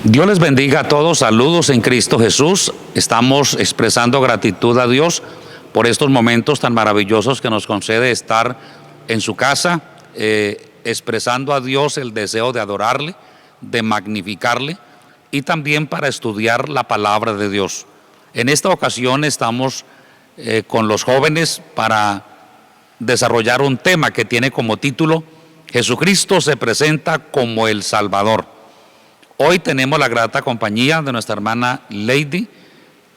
Dios les bendiga a todos, saludos en Cristo Jesús. Estamos expresando gratitud a Dios por estos momentos tan maravillosos que nos concede estar en su casa, expresando a Dios el deseo de adorarle, de magnificarle y también para estudiar la palabra de Dios. En esta ocasión estamos con los jóvenes para desarrollar un tema que tiene como título Jesucristo se presenta como el Salvador. Hoy tenemos la grata compañía de nuestra hermana Lady,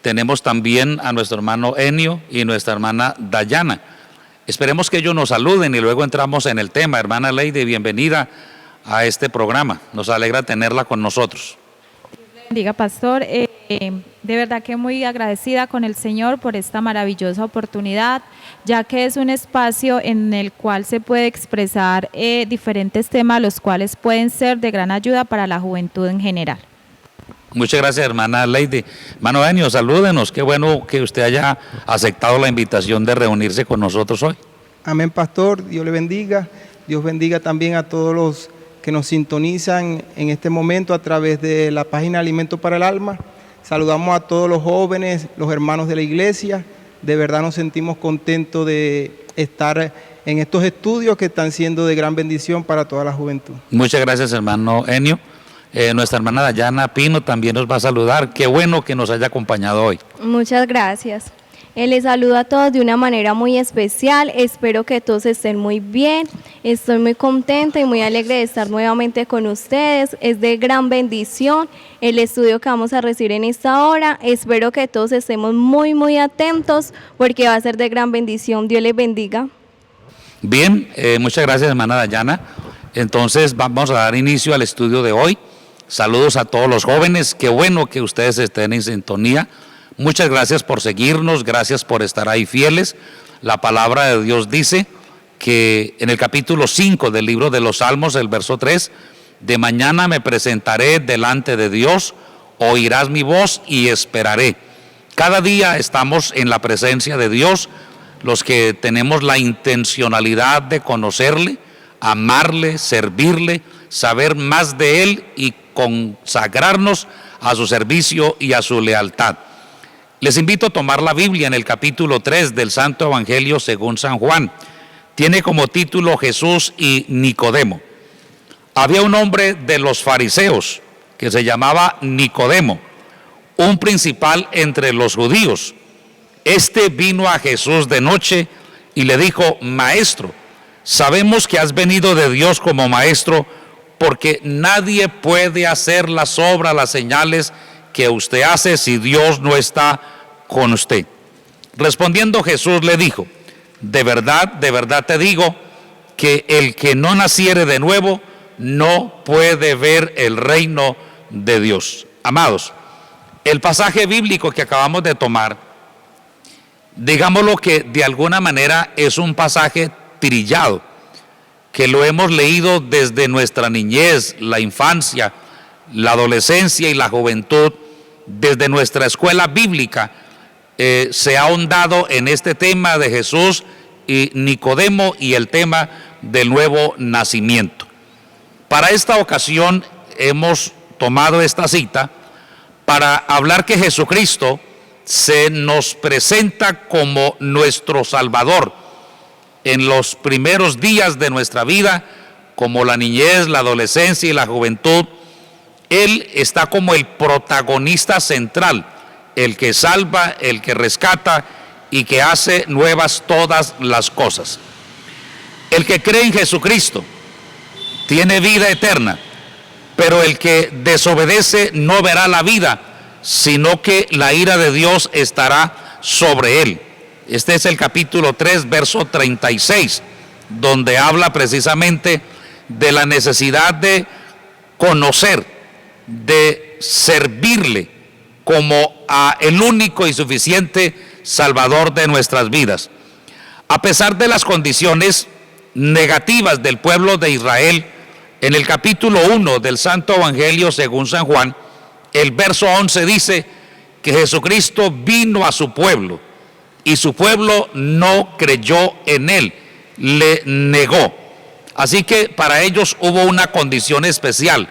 tenemos también a nuestro hermano Enio y nuestra hermana Dayana. Esperemos que ellos nos saluden y luego entramos en el tema. Hermana Lady, bienvenida a este programa, nos alegra tenerla con nosotros. Bendiga, pastor. De verdad que muy agradecida con el Señor por esta maravillosa oportunidad, ya que es un espacio en el cual se puede expresar diferentes temas, los cuales pueden ser de gran ayuda para la juventud en general. Muchas gracias, hermana Lady. Hermano Enio, salúdenos, qué bueno que usted haya aceptado la invitación de reunirse con nosotros hoy. Amén, pastor, Dios le bendiga. Dios bendiga también a todos los que nos sintonizan en este momento a través de la página Alimento para el Alma. Saludamos a todos los jóvenes, los hermanos de la iglesia. De verdad nos sentimos contentos de estar en estos estudios que están siendo de gran bendición para toda la juventud. Muchas gracias, hermano Enio. Nuestra hermana Dayana Pino también nos va a saludar. Qué bueno que nos haya acompañado hoy. Muchas gracias. Les saludo a todos de una manera muy especial, espero que todos estén muy bien, estoy muy contenta y muy alegre de estar nuevamente con ustedes, es de gran bendición el estudio que vamos a recibir en esta hora, espero que todos estemos muy atentos porque va a ser de gran bendición, Dios les bendiga. Bien, muchas gracias, hermana Dayana. Entonces vamos a dar inicio al estudio de hoy. Saludos a todos los jóvenes, qué bueno que ustedes estén en sintonía. Muchas gracias por seguirnos, gracias por estar ahí fieles. La palabra de Dios dice que en el capítulo 5 del libro de los Salmos, el verso 3, de mañana me presentaré delante de Dios, oirás mi voz y esperaré. Cada día estamos en la presencia de Dios, los que tenemos la intencionalidad de conocerle, amarle, servirle, saber más de Él y consagrarnos a su servicio y a su lealtad. Les invito a tomar la Biblia en el capítulo 3 del Santo Evangelio según San Juan. Tiene como título Jesús y Nicodemo. Había un hombre de los fariseos que se llamaba Nicodemo, un principal entre los judíos. Este vino a Jesús de noche y le dijo: Maestro, sabemos que has venido de Dios como maestro, porque nadie puede hacer las obras, las señales que usted hace si Dios no está con usted. Respondiendo Jesús le dijo: de verdad te digo que el que no naciere de nuevo no puede ver el reino de Dios. Amados, el pasaje bíblico que acabamos de tomar, digámoslo que de alguna manera es un pasaje trillado, que lo hemos leído desde nuestra niñez, la infancia, la adolescencia y la juventud. Desde nuestra escuela bíblica se ha ahondado en este tema de Jesús y Nicodemo y el tema del nuevo nacimiento. Para esta ocasión hemos tomado esta cita para hablar que Jesucristo se nos presenta como nuestro Salvador en los primeros días de nuestra vida, como la niñez, la adolescencia y la juventud. Él está como el protagonista central, el que salva, el que rescata y que hace nuevas todas las cosas. El que cree en Jesucristo tiene vida eterna, pero el que desobedece no verá la vida, sino que la ira de Dios estará sobre él. Este es el capítulo 3, verso 36, donde habla precisamente de la necesidad de conocer, de servirle como a el único y suficiente Salvador de nuestras vidas. A pesar de las condiciones negativas del pueblo de Israel, en el capítulo 1 del Santo Evangelio según San Juan, el verso 11 dice que Jesucristo vino a su pueblo y su pueblo no creyó en él, le negó. Así que para ellos hubo una condición especial.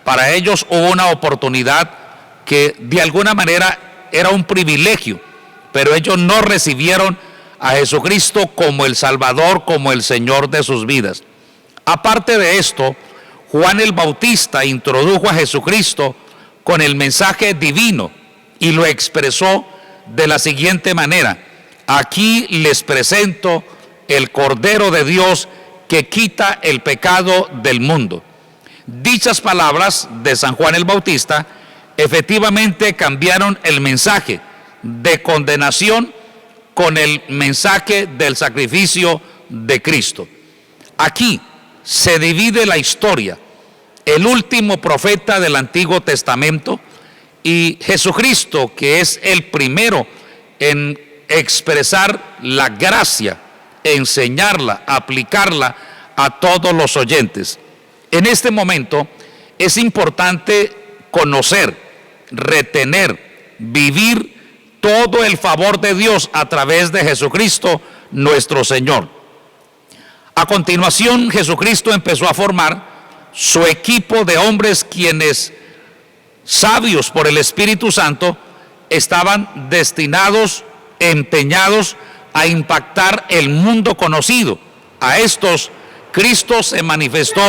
para ellos hubo una oportunidad que de alguna manera era un privilegio, pero ellos no recibieron a Jesucristo como el Salvador, como el Señor de sus vidas. Aparte de esto, Juan el Bautista introdujo a Jesucristo con el mensaje divino y lo expresó de la siguiente manera: aquí les presento el Cordero de Dios que quita el pecado del mundo. Dichas palabras de San Juan el Bautista efectivamente cambiaron el mensaje de condenación con el mensaje del sacrificio de Cristo. Aquí se divide la historia, el último profeta del Antiguo Testamento y Jesucristo, que es el primero en expresar la gracia, enseñarla, aplicarla a todos los oyentes. En este momento es importante conocer, retener, vivir todo el favor de Dios a través de Jesucristo nuestro Señor. A continuación, Jesucristo empezó a formar su equipo de hombres quienes, sabios por el Espíritu Santo, estaban destinados, empeñados a impactar el mundo conocido. A estos Cristo se manifestó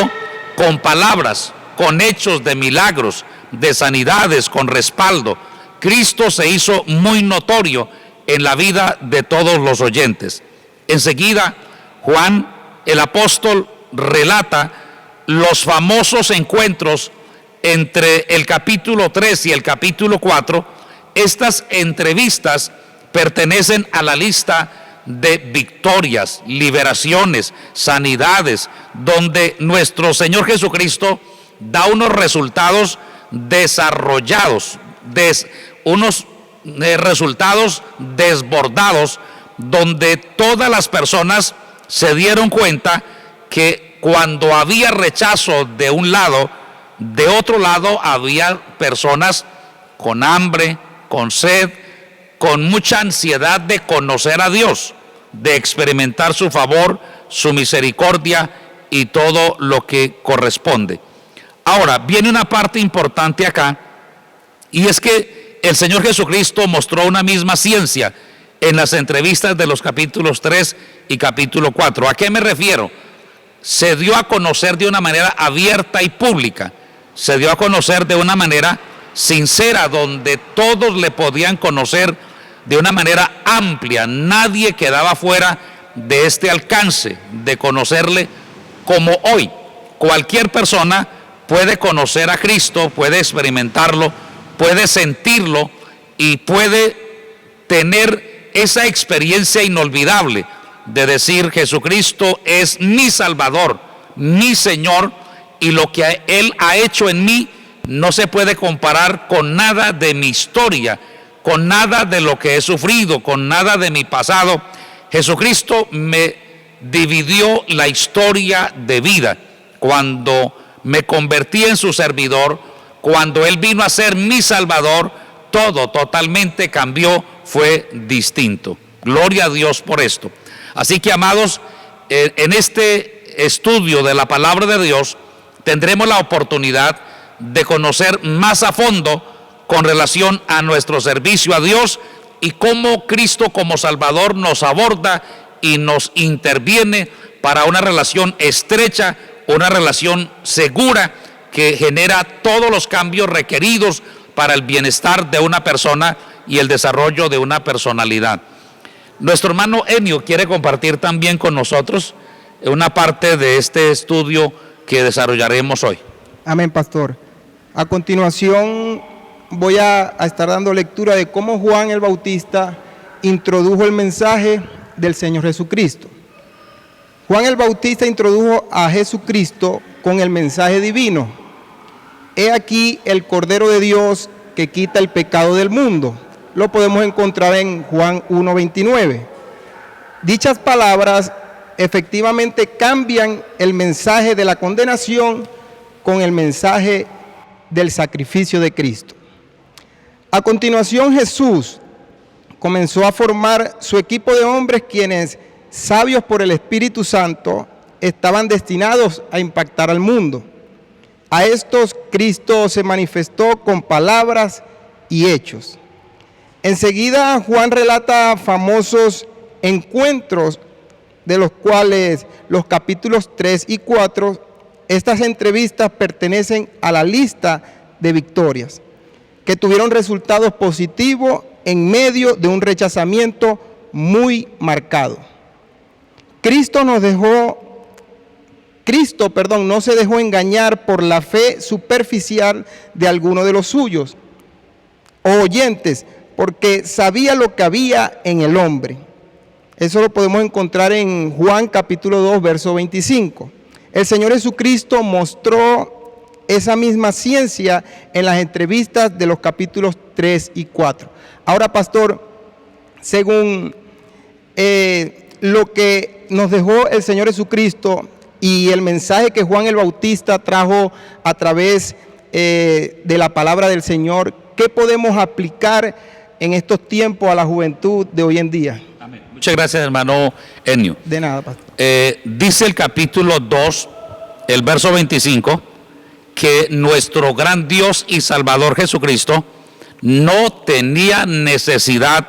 con palabras, con hechos de milagros, de sanidades, con respaldo. Cristo se hizo muy notorio en la vida de todos los oyentes. Enseguida, Juan el apóstol relata los famosos encuentros entre el capítulo 3 y el capítulo 4. Estas entrevistas pertenecen a la lista de victorias, liberaciones, sanidades, donde nuestro Señor Jesucristo da unos resultados desarrollados, unos resultados desbordados, donde todas las personas se dieron cuenta que cuando había rechazo de un lado, de otro lado había personas con hambre, con sed, con mucha ansiedad de conocer a Dios, de experimentar su favor, su misericordia y todo lo que corresponde. Ahora, viene una parte importante acá, y es que el Señor Jesucristo mostró una misma ciencia en las entrevistas de los capítulos 3 y capítulo 4. ¿A qué me refiero? Se dio a conocer de una manera abierta y pública, se dio a conocer de una manera sincera, donde todos le podían conocer de una manera amplia. Nadie quedaba fuera de este alcance de conocerle como hoy. Cualquier persona puede conocer a Cristo, puede experimentarlo, puede sentirlo y puede tener esa experiencia inolvidable de decir: Jesucristo es mi Salvador, mi Señor, y lo que Él ha hecho en mí no se puede comparar con nada de mi historia, con nada de lo que he sufrido, con nada de mi pasado. Jesucristo me dividió la historia de vida. Cuando me convertí en su servidor, cuando Él vino a ser mi Salvador, todo totalmente cambió, fue distinto. Gloria a Dios por esto. Así que, amados, en este estudio de la palabra de Dios tendremos la oportunidad de conocer más a fondo con relación a nuestro servicio a Dios y cómo Cristo como Salvador nos aborda y nos interviene para una relación estrecha, una relación segura que genera todos los cambios requeridos para el bienestar de una persona y el desarrollo de una personalidad. Nuestro hermano Enio quiere compartir también con nosotros una parte de este estudio que desarrollaremos hoy. Amén, pastor. A continuación voy a estar dando lectura de cómo Juan el Bautista introdujo el mensaje del Señor Jesucristo. Juan el Bautista introdujo a Jesucristo con el mensaje divino: he aquí el Cordero de Dios que quita el pecado del mundo. Lo podemos encontrar en Juan 1:29. Dichas palabras efectivamente cambian el mensaje de la condenación con el mensaje del sacrificio de Cristo. A continuación, Jesús comenzó a formar su equipo de hombres quienes, sabios por el Espíritu Santo, estaban destinados a impactar al mundo. A estos Cristo se manifestó con palabras y hechos. Enseguida Juan relata famosos encuentros, de los cuales los capítulos 3 y 4, estas entrevistas pertenecen a la lista de victorias, que tuvieron resultados positivos en medio de un rechazamiento muy marcado. Cristo no se dejó engañar por la fe superficial de algunos de los suyos o oyentes, porque sabía lo que había en el hombre. Eso lo podemos encontrar en Juan capítulo 2, verso 25. El Señor Jesucristo mostró esa misma ciencia en las entrevistas de los capítulos 3 y 4. Ahora, pastor, según lo que nos dejó el Señor Jesucristo y el mensaje que Juan el Bautista trajo a través de la palabra del Señor, ¿qué podemos aplicar en estos tiempos a la juventud de hoy en día? Amén. Muchas gracias, hermano Enio. De nada, pastor. Dice el capítulo 2, el verso 25, que nuestro gran Dios y Salvador Jesucristo no tenía necesidad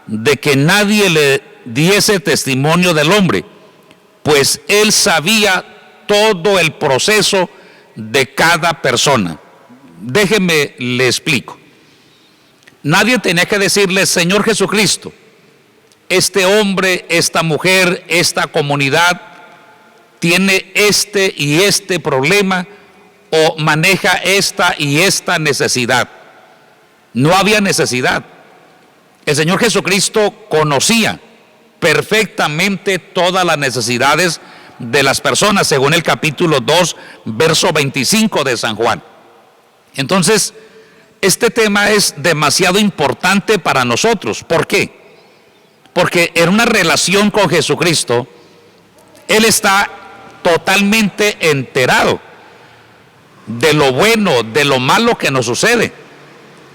de que nadie le diese testimonio del hombre, pues Él sabía todo el proceso de cada persona. Déjeme le explico. Nadie tenía que decirle: Señor Jesucristo, este hombre, esta mujer, esta comunidad tiene este y este problema o maneja esta y esta necesidad. No había necesidad. El Señor Jesucristo conocía perfectamente todas las necesidades de las personas, según el capítulo 2, verso 25 de San Juan. Entonces, este tema es demasiado importante para nosotros. ¿Por qué? Porque en una relación con Jesucristo, Él está totalmente enterado de lo bueno, de lo malo que nos sucede.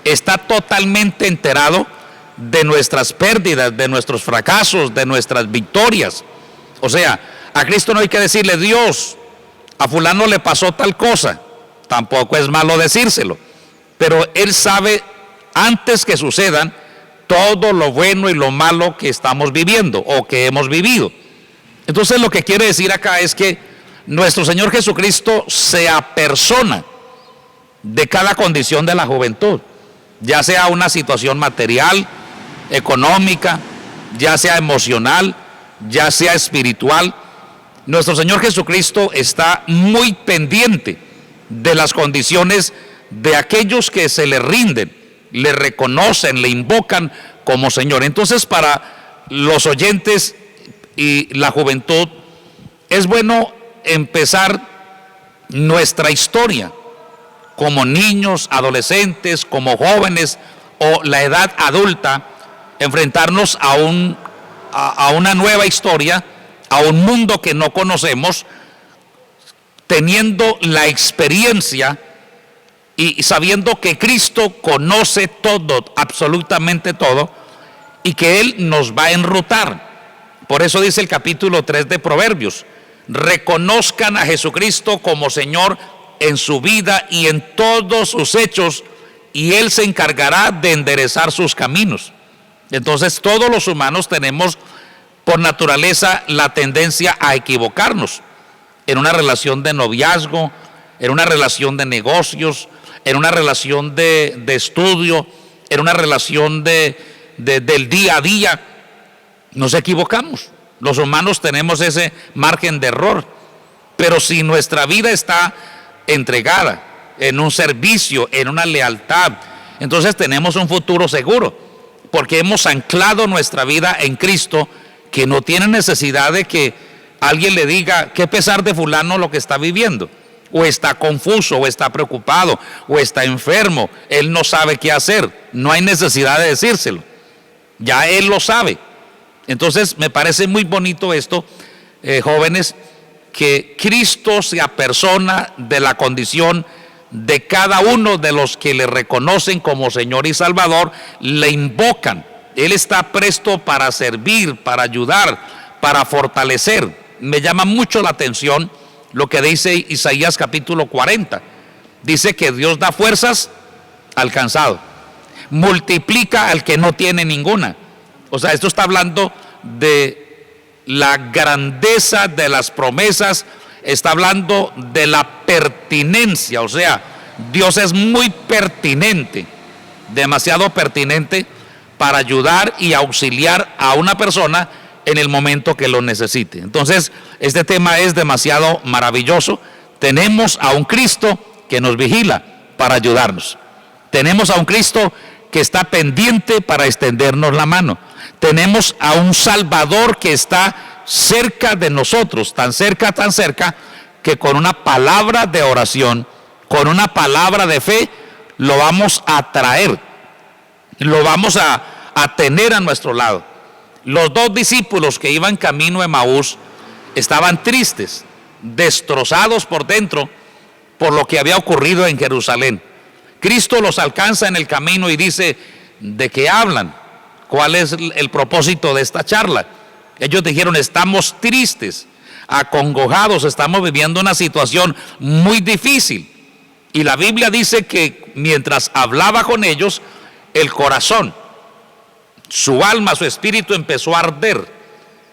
Está totalmente enterado de nuestras pérdidas, de nuestros fracasos, de nuestras victorias. O sea, a Cristo no hay que decirle: Dios, a fulano le pasó tal cosa. Tampoco es malo decírselo, pero Él sabe antes que sucedan todo lo bueno y lo malo que estamos viviendo o que hemos vivido. Entonces, lo que quiere decir acá es que nuestro Señor Jesucristo se apersona de cada condición de la juventud, ya sea una situación material, económica, ya sea emocional, ya sea espiritual. Nuestro Señor Jesucristo está muy pendiente de las condiciones de aquellos que se le rinden, le reconocen, le invocan como Señor. Entonces, para los oyentes y la juventud, es bueno empezar nuestra historia como niños, adolescentes, como jóvenes o la edad adulta, enfrentarnos a una nueva historia, a un mundo que no conocemos, teniendo la experiencia y sabiendo que Cristo conoce todo, absolutamente todo, y que Él nos va a enrutar. Por eso dice el capítulo 3 de Proverbios: reconozcan a Jesucristo como Señor en su vida y en todos sus hechos, y Él se encargará de enderezar sus caminos. Entonces, todos los humanos tenemos por naturaleza la tendencia a equivocarnos en una relación de noviazgo, en una relación de negocios, en una relación de estudio, en una relación del día a día. Nos equivocamos. Los humanos tenemos ese margen de error, pero si nuestra vida está entregada en un servicio, en una lealtad, entonces tenemos un futuro seguro, porque hemos anclado nuestra vida en Cristo, que no tiene necesidad de que alguien le diga: qué pesar de fulano lo que está viviendo, o está confuso, o está preocupado, o está enfermo, él no sabe qué hacer. No hay necesidad de decírselo, ya él lo sabe. Entonces, me parece muy bonito esto, jóvenes, que Cristo se apersona de la condición de cada uno de los que le reconocen como Señor y Salvador, le invocan. Él está presto para servir, para ayudar, para fortalecer. Me llama mucho la atención lo que dice Isaías capítulo 40, Dice que Dios da fuerzas al cansado, multiplica al que no tiene ninguna. O sea, esto está hablando de la grandeza de las promesas, está hablando de la pertinencia. O sea, Dios es muy pertinente, demasiado pertinente para ayudar y auxiliar a una persona en el momento que lo necesite. Entonces, este tema es demasiado maravilloso. Tenemos a un Cristo que nos vigila para ayudarnos. Tenemos a un Cristo que está pendiente para extendernos la mano. Tenemos a un Salvador que está cerca de nosotros, tan cerca, que con una palabra de oración, con una palabra de fe, lo vamos a traer, lo vamos a tener a nuestro lado. Los dos discípulos que iban camino a Emaús estaban tristes, destrozados por dentro por lo que había ocurrido en Jerusalén. Cristo los alcanza en el camino y dice: ¿de qué hablan? ¿Cuál es el propósito de esta charla? Ellos dijeron: estamos tristes, acongojados, estamos viviendo una situación muy difícil. Y la Biblia dice que mientras hablaba con ellos, el corazón, su alma, su espíritu empezó a arder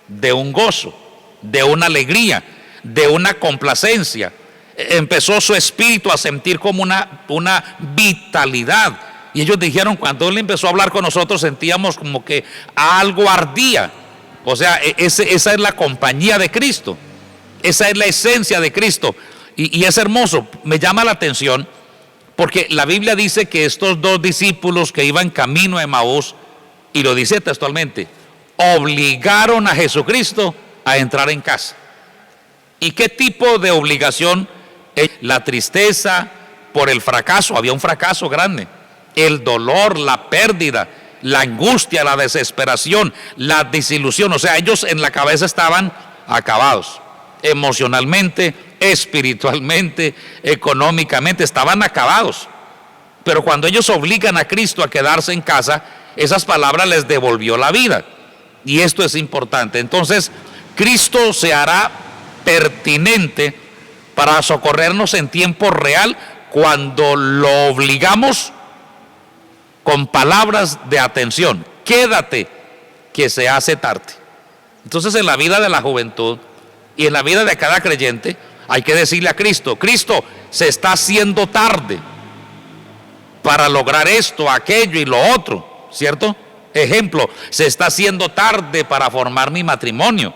de un gozo, de una alegría, de una complacencia. Empezó su espíritu a sentir como una vitalidad. Y ellos dijeron, cuando Él empezó a hablar con nosotros, sentíamos como que algo ardía. O sea, esa es la compañía de Cristo, esa es la esencia de Cristo. Y es hermoso, me llama la atención, porque la Biblia dice que estos dos discípulos que iban camino a Emaús, y lo dice textualmente, obligaron a Jesucristo a entrar en casa. ¿Y qué tipo de obligación? La tristeza por el fracaso, había un fracaso grande, el dolor, la pérdida, la angustia, la desesperación, la desilusión. O sea, ellos en la cabeza estaban acabados, emocionalmente, espiritualmente, económicamente, estaban acabados. Pero cuando ellos obligan a Cristo a quedarse en casa, esas palabras les devolvió la vida. Y esto es importante. Entonces, Cristo se hará pertinente para socorrernos en tiempo real cuando lo obligamos con palabras de atención. Quédate, que se hace tarde. Entonces, en la vida de la juventud y en la vida de cada creyente, hay que decirle a Cristo: Cristo, se está haciendo tarde para lograr esto, aquello y lo otro, ¿cierto? Ejemplo, se está haciendo tarde para formar mi matrimonio,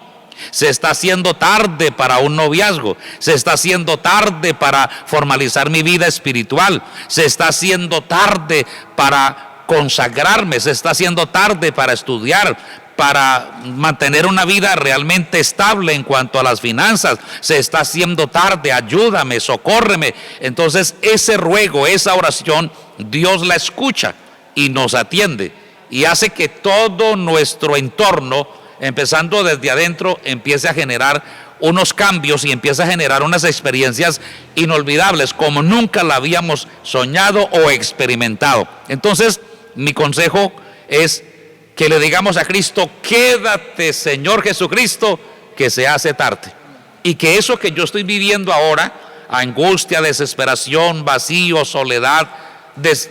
se está haciendo tarde para un noviazgo, se está haciendo tarde para formalizar mi vida espiritual, se está haciendo tarde para consagrarme, se está haciendo tarde para estudiar, para mantener una vida realmente estable en cuanto a las finanzas, se está haciendo tarde, ayúdame, socórreme. Entonces, ese ruego, esa oración, Dios la escucha y nos atiende y hace que todo nuestro entorno, empezando desde adentro, empiece a generar unos cambios y empieza a generar unas experiencias inolvidables como nunca la habíamos soñado o experimentado. Entonces, mi consejo es que le digamos a Cristo: quédate, Señor Jesucristo, que se hace tarde. Y que eso que yo estoy viviendo ahora, angustia, desesperación, vacío, soledad,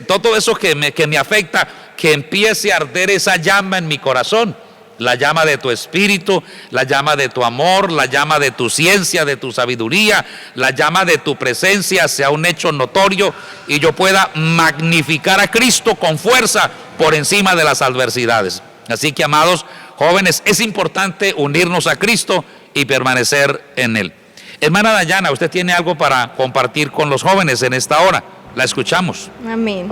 todo eso que me afecta, que empiece a arder esa llama en mi corazón, la llama de tu espíritu, la llama de tu amor, la llama de tu ciencia, de tu sabiduría, la llama de tu presencia sea un hecho notorio y yo pueda magnificar a Cristo con fuerza por encima de las adversidades. Así que, amados jóvenes, es importante unirnos a Cristo y permanecer en Él. Hermana Dayana, usted tiene algo para compartir con los jóvenes en esta hora. La escuchamos. Amén.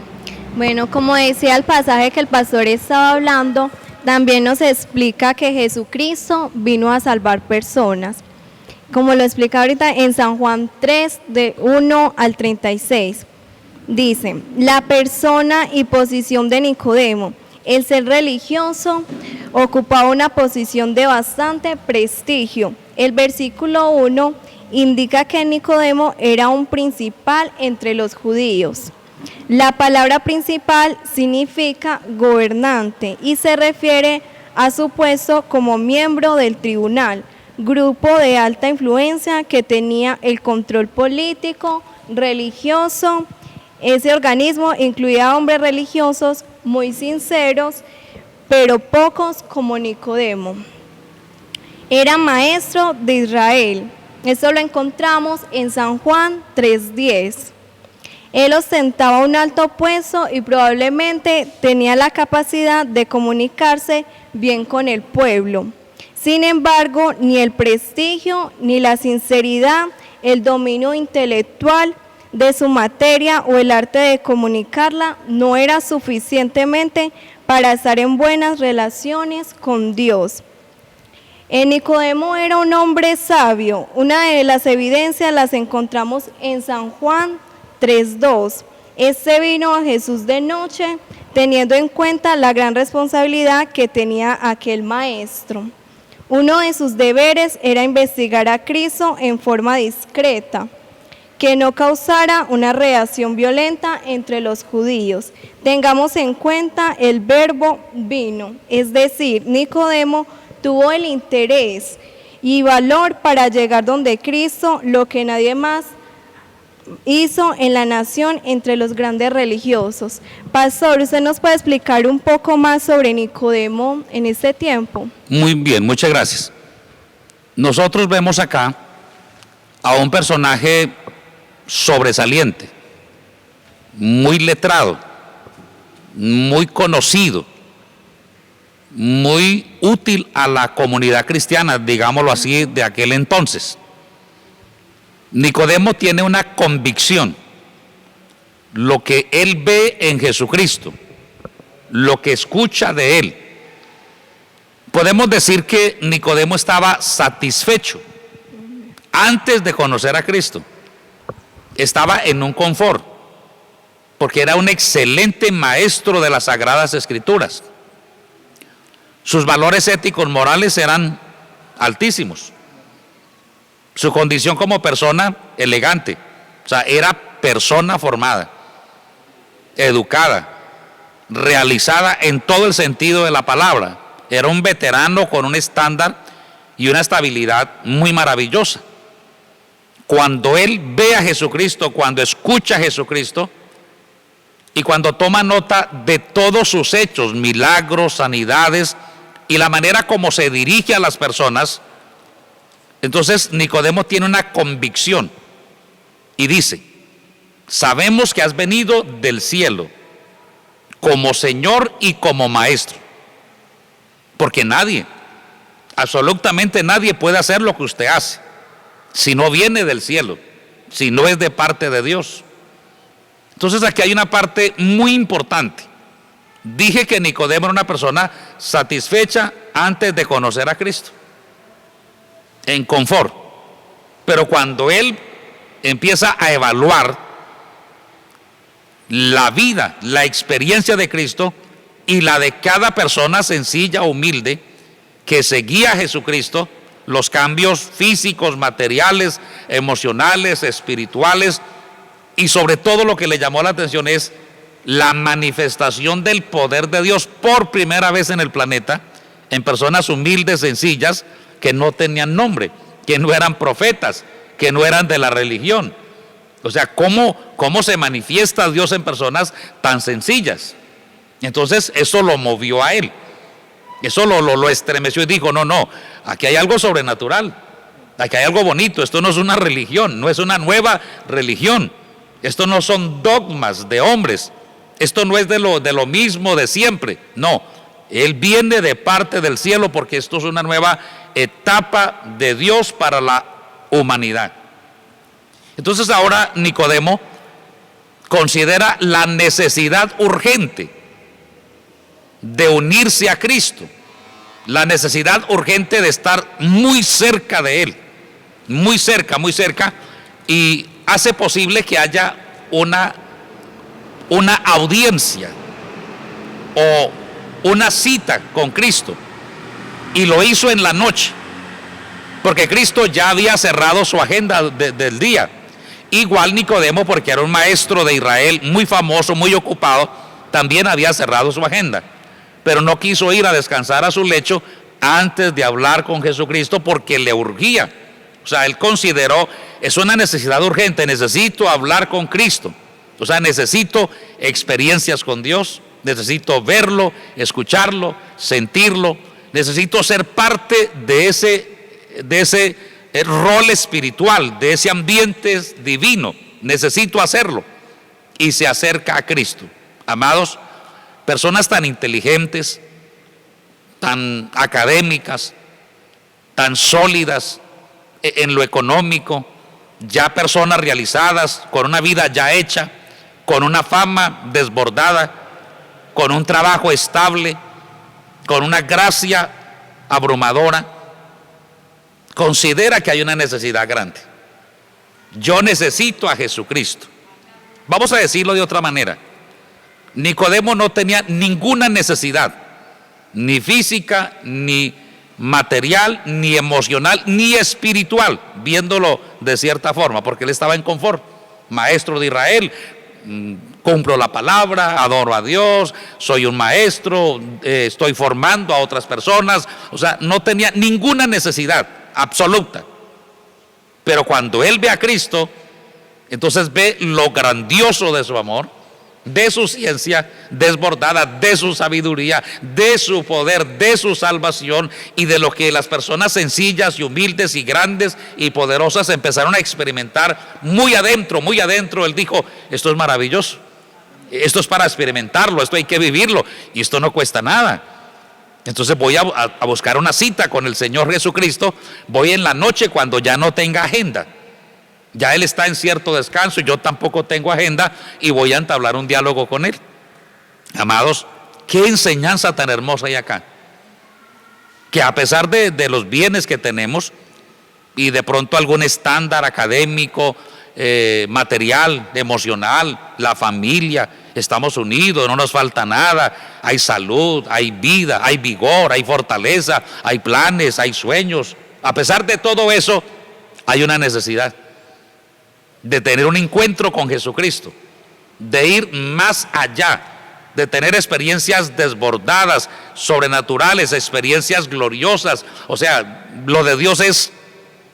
Bueno, como decía el pasaje que el pastor estaba hablando, también nos explica que Jesucristo vino a salvar personas. Como lo explica ahorita en San Juan 3, de 1 al 36. Dice: la persona y posición de Nicodemo, el ser religioso, ocupaba una posición de bastante prestigio. El versículo 1 indica que Nicodemo era un principal entre los judíos. La palabra principal significa gobernante y se refiere a su puesto como miembro del tribunal, grupo de alta influencia que tenía el control político religioso. Ese organismo incluía a hombres religiosos muy sinceros, pero pocos como Nicodemo. Era maestro de Israel. Esto lo encontramos en San Juan 3:10. Él ostentaba un alto puesto y probablemente tenía la capacidad de comunicarse bien con el pueblo. Sin embargo, ni el prestigio, ni la sinceridad, el dominio intelectual de su materia o el arte de comunicarla no era suficientemente para estar en buenas relaciones con Dios. Nicodemo era un hombre sabio. Una de las evidencias las encontramos en San Juan 3:2. Este vino a Jesús de noche, teniendo en cuenta la gran responsabilidad que tenía aquel maestro. Uno de sus deberes era investigar a Cristo en forma discreta, que no causara una reacción violenta entre los judíos. Tengamos en cuenta el verbo vino, es decir, Nicodemo tuvo el interés y valor para llegar donde Cristo, lo que nadie más hizo en la nación entre los grandes religiosos. Pastor, ¿usted nos puede explicar un poco más sobre Nicodemo en este tiempo? Muy bien, muchas gracias. Nosotros vemos acá a un personaje sobresaliente, muy letrado, muy conocido, muy útil a la comunidad cristiana, digámoslo así, de aquel entonces. Nicodemo tiene una convicción, lo que él ve en Jesucristo, lo que escucha de él. Podemos decir que Nicodemo estaba satisfecho antes de conocer a Cristo. Estaba en un confort, porque era un excelente maestro de las Sagradas Escrituras. Sus valores éticos morales eran altísimos. Su condición como persona elegante, o sea, era persona formada, educada, realizada en todo el sentido de la palabra. Era un veterano con un estándar y una estabilidad muy maravillosa. Cuando él ve a Jesucristo, cuando escucha a Jesucristo y cuando toma nota de todos sus hechos, milagros, sanidades y la manera como se dirige a las personas, entonces Nicodemo tiene una convicción y dice: sabemos que has venido del cielo como Señor y como Maestro, porque nadie, absolutamente nadie puede hacer lo que usted hace si no viene del cielo, si no es de parte de Dios. Entonces aquí hay una parte muy importante. Dije que Nicodemo era una persona satisfecha antes de conocer a Cristo, en confort, pero cuando él empieza a evaluar la vida, la experiencia de Cristo y la de cada persona sencilla, humilde, que seguía a Jesucristo, los cambios físicos, materiales, emocionales, espirituales, y sobre todo lo que le llamó la atención es la manifestación del poder de Dios por primera vez en el planeta, en personas humildes, sencillas, que no tenían nombre, que no eran profetas, que no eran de la religión. O sea, ¿cómo se manifiesta Dios en personas tan sencillas? Entonces eso lo movió a él, eso lo estremeció y dijo: no, aquí hay algo sobrenatural, aquí hay algo bonito. Esto no es una religión, no es una nueva religión, esto no son dogmas de hombres, esto no es de lo mismo de siempre. No, él viene de parte del cielo, porque esto es una nueva etapa de Dios para la humanidad. Entonces ahora Nicodemo considera la necesidad urgente de unirse a Cristo, la necesidad urgente de estar muy cerca de Él, muy cerca, y hace posible que haya una audiencia o una cita con Cristo, y lo hizo en la noche, porque Cristo ya había cerrado su agenda del día. Igual Nicodemo, porque era un maestro de Israel muy famoso, muy ocupado, también había cerrado su agenda, pero no quiso ir a descansar a su lecho antes de hablar con Jesucristo, porque le urgía. O sea, él consideró es una necesidad urgente. Necesito hablar con Cristo. O sea, necesito experiencias con Dios, necesito verlo, escucharlo, sentirlo, necesito ser parte de ese rol espiritual, de ese ambiente divino. Necesito hacerlo. Y se acerca a Cristo. Amados, personas tan inteligentes, tan académicas, tan sólidas en lo económico, ya personas realizadas, con una vida ya hecha, con una fama desbordada, con un trabajo estable, con una gracia abrumadora, considera que hay una necesidad grande. Yo necesito a Jesucristo. Vamos a decirlo de otra manera. Nicodemo no tenía ninguna necesidad, ni física, ni material, ni emocional, ni espiritual, viéndolo de cierta forma, porque él estaba en confort. Maestro de Israel, cumplo la palabra, adoro a Dios, soy un maestro, estoy formando a otras personas. O sea, no tenía ninguna necesidad absoluta. Pero cuando él ve a Cristo, entonces ve lo grandioso de su amor, de su ciencia desbordada, de su sabiduría, de su poder, de su salvación, y de lo que las personas sencillas y humildes y grandes y poderosas empezaron a experimentar muy adentro. Él dijo, esto es maravilloso, esto es para experimentarlo, esto hay que vivirlo, y esto no cuesta nada. Entonces voy a buscar una cita con el Señor Jesucristo, voy en la noche cuando ya no tenga agenda. Ya él está en cierto descanso, yo tampoco tengo agenda, y voy a entablar un diálogo con él. Amados, qué enseñanza tan hermosa hay acá. Que a pesar de los bienes que tenemos, y de pronto algún estándar académico, material, emocional, la familia, estamos unidos, no nos falta nada, hay salud, hay vida, hay vigor, hay fortaleza, hay planes, hay sueños. A pesar de todo eso, hay una necesidad de tener un encuentro con Jesucristo, de ir más allá, de tener experiencias desbordadas, sobrenaturales, experiencias gloriosas. O sea, lo de Dios es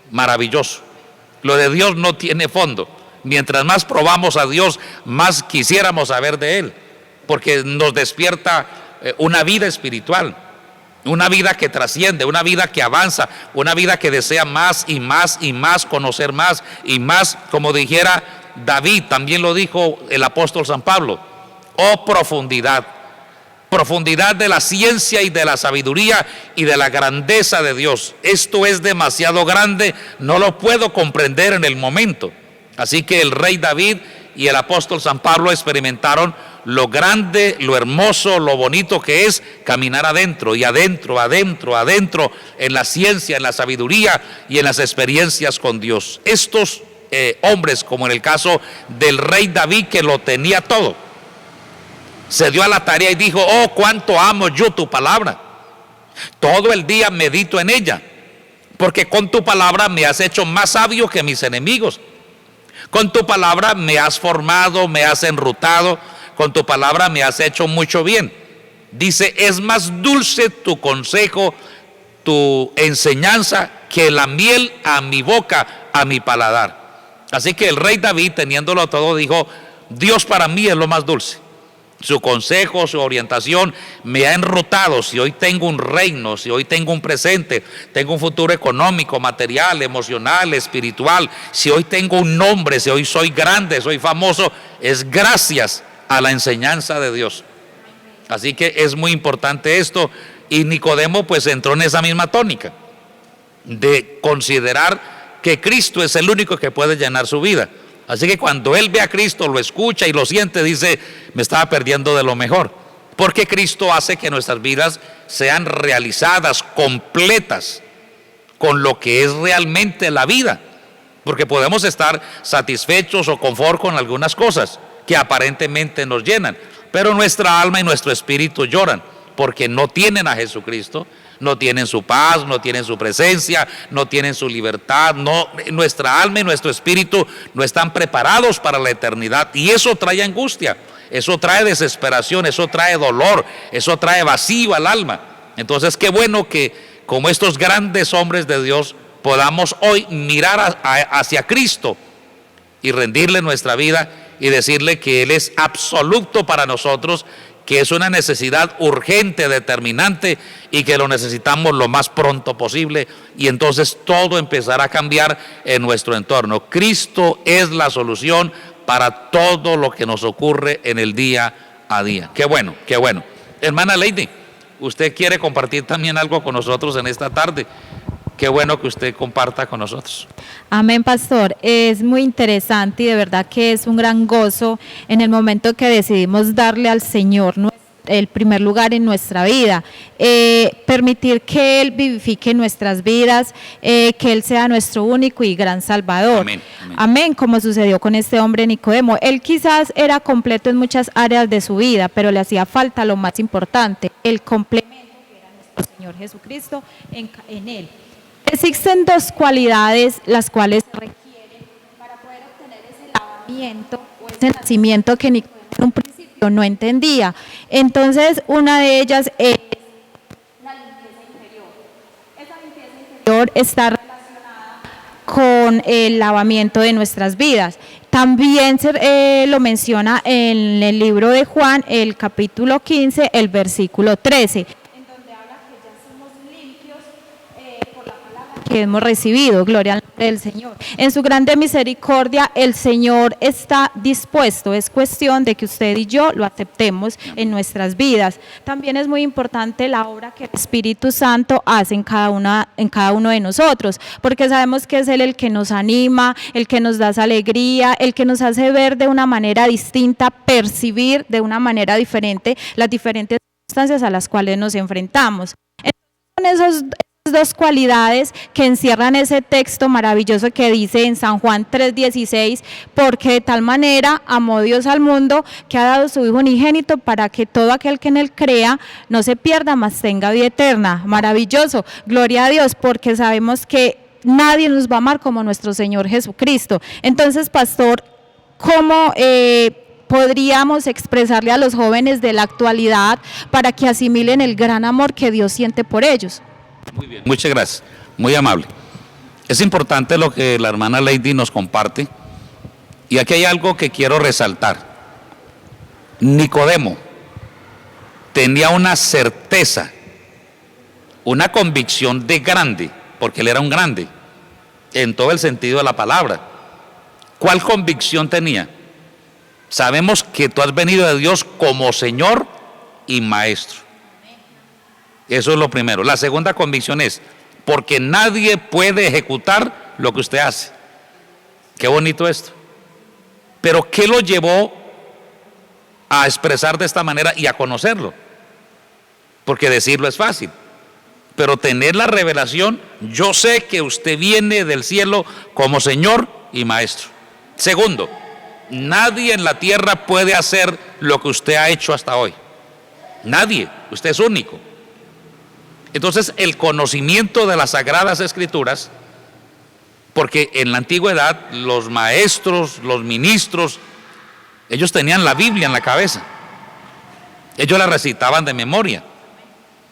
maravilloso, lo de Dios no tiene fondo. Mientras más probamos a Dios, más quisiéramos saber de Él, porque nos despierta una vida espiritual, una vida que trasciende, una vida que avanza, una vida que desea más y más y más, conocer más y más, como dijera David, también lo dijo el apóstol San Pablo. Oh, profundidad de la ciencia y de la sabiduría y de la grandeza de Dios. Esto es demasiado grande, no lo puedo comprender en el momento. Así que el rey David y el apóstol San Pablo experimentaron lo grande, lo hermoso, lo bonito que es caminar adentro y adentro en la ciencia, en la sabiduría y en las experiencias con Dios. Estos hombres, como en el caso del rey David, que lo tenía todo, se dio a la tarea y dijo, oh, cuánto amo yo tu palabra, todo el día medito en ella, porque con tu palabra me has hecho más sabio que mis enemigos, con tu palabra me has formado, me has enrutado, con tu palabra me has hecho mucho bien. Dice, es más dulce tu consejo, tu enseñanza, que la miel a mi boca, a mi paladar. Así que el rey David, teniéndolo todo, dijo, Dios para mí es lo más dulce. Su consejo, su orientación me ha enrutado. Si hoy tengo un reino, si hoy tengo un presente, tengo un futuro económico, material, emocional, espiritual, si hoy tengo un nombre, si hoy soy grande, soy famoso, es gracias a la enseñanza de Dios. Así que es muy importante esto, y Nicodemo pues entró en esa misma tónica de considerar que Cristo es el único que puede llenar su vida. Así que cuando él ve a Cristo, lo escucha y lo siente, dice, me estaba perdiendo de lo mejor, porque Cristo hace que nuestras vidas sean realizadas, completas, con lo que es realmente la vida, porque podemos estar satisfechos o confort con algunas cosas que aparentemente nos llenan, pero nuestra alma y nuestro espíritu lloran, porque no tienen a Jesucristo, no tienen su paz, no tienen su presencia, no tienen su libertad, nuestra alma y nuestro espíritu no están preparados para la eternidad, y eso trae angustia, eso trae desesperación, eso trae dolor, eso trae vacío al alma. Entonces qué bueno que como estos grandes hombres de Dios podamos hoy mirar hacia Cristo y rendirle nuestra vida y decirle que Él es absoluto para nosotros, que es una necesidad urgente, determinante y que lo necesitamos lo más pronto posible, y entonces todo empezará a cambiar en nuestro entorno. Cristo es la solución para todo lo que nos ocurre en el día a día. Qué bueno, qué bueno. Hermana Lady, usted quiere compartir también algo con nosotros en esta tarde. Qué bueno que usted comparta con nosotros. Amén, pastor. Es muy interesante y de verdad que es un gran gozo en el momento que decidimos darle al Señor el primer lugar en nuestra vida, permitir que Él vivifique nuestras vidas, que Él sea nuestro único y gran Salvador. Amén, amén. Amén, como sucedió con este hombre Nicodemo. Él quizás era completo en muchas áreas de su vida, pero le hacía falta lo más importante, el complemento que era nuestro Señor Jesucristo en Él. Existen dos cualidades las cuales se requieren para poder obtener ese lavamiento o ese nacimiento que Nicodemo en un principio no entendía. Entonces, una de ellas es la limpieza interior. Esa limpieza interior está relacionada con el lavamiento de nuestras vidas. También lo menciona en el libro de Juan, el capítulo 15, el versículo 13. Que hemos recibido, gloria al nombre del Señor. En su grande misericordia, el Señor está dispuesto, es cuestión de que usted y yo lo aceptemos en nuestras vidas. También es muy importante la obra que el Espíritu Santo hace en cada uno de nosotros, porque sabemos que es Él el que nos anima, el que nos da esa alegría, el que nos hace ver de una manera distinta, percibir de una manera diferente las diferentes circunstancias a las cuales nos enfrentamos. Entonces, con esos dos cualidades que encierran ese texto maravilloso que dice en San Juan 3:16, porque de tal manera amó Dios al mundo que ha dado su Hijo unigénito para que todo aquel que en Él crea no se pierda, mas tenga vida eterna. Maravilloso, gloria a Dios, porque sabemos que nadie nos va a amar como nuestro Señor Jesucristo. Entonces, pastor, ¿cómo podríamos expresarle a los jóvenes de la actualidad para que asimilen el gran amor que Dios siente por ellos? Muy bien, muchas gracias, muy amable. Es importante lo que la hermana Lady nos comparte, y aquí hay algo que quiero resaltar. Nicodemo tenía una certeza, una convicción de grande, porque él era un grande, en todo el sentido de la palabra. ¿Cuál convicción tenía? Sabemos que tú has venido de Dios como Señor y Maestro. Eso es lo primero. La segunda convicción es, porque nadie puede ejecutar lo que usted hace. Qué bonito esto. Pero ¿qué lo llevó a expresar de esta manera y a conocerlo? Porque decirlo es fácil, pero tener la revelación, yo sé que usted viene del cielo como Señor y Maestro. Segundo, nadie en la tierra puede hacer lo que usted ha hecho hasta hoy. Nadie, usted es único. Entonces, el conocimiento de las Sagradas Escrituras, porque en la antigüedad los maestros, los ministros, ellos tenían la Biblia en la cabeza, ellos la recitaban de memoria,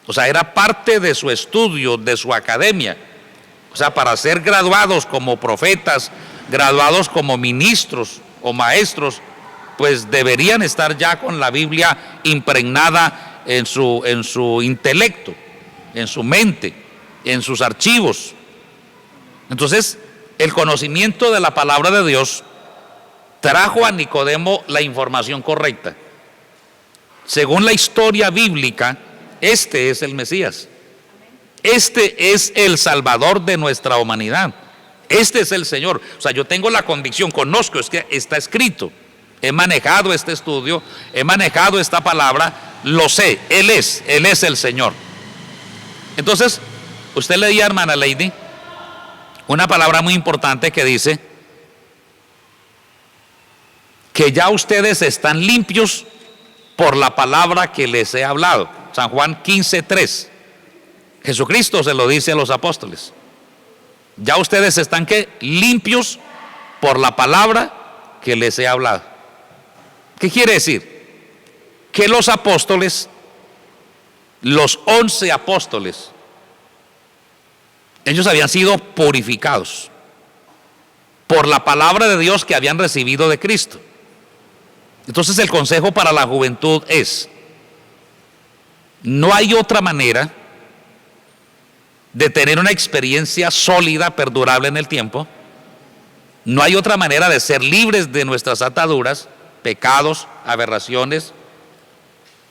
o sea, era parte de su estudio, de su academia. O sea, para ser graduados como profetas, graduados como ministros o maestros, pues deberían estar ya con la Biblia impregnada en su intelecto, en su mente, en sus archivos. Entonces, el conocimiento de la palabra de Dios trajo a Nicodemo la información correcta. Según la historia bíblica, este es el Mesías. Este es el Salvador de nuestra humanidad. Este es el Señor. O sea, yo tengo la convicción, conozco, es que está escrito. He manejado este estudio, he manejado esta palabra, lo sé, Él es el Señor. Entonces, usted leía, hermana Lady, una palabra muy importante que dice que ya ustedes están limpios por la palabra que les he hablado. San Juan 15:3. Jesucristo se lo dice a los apóstoles. Ya ustedes están ¿qué? Limpios por la palabra que les he hablado. ¿Qué quiere decir? Que los apóstoles, los 11 apóstoles, Ellos habían sido purificados por la palabra de Dios que habían recibido de Cristo. Entonces el consejo para la juventud es: no hay otra manera de tener una experiencia sólida, perdurable en el tiempo. No hay otra manera de ser libres de nuestras ataduras, pecados, aberraciones.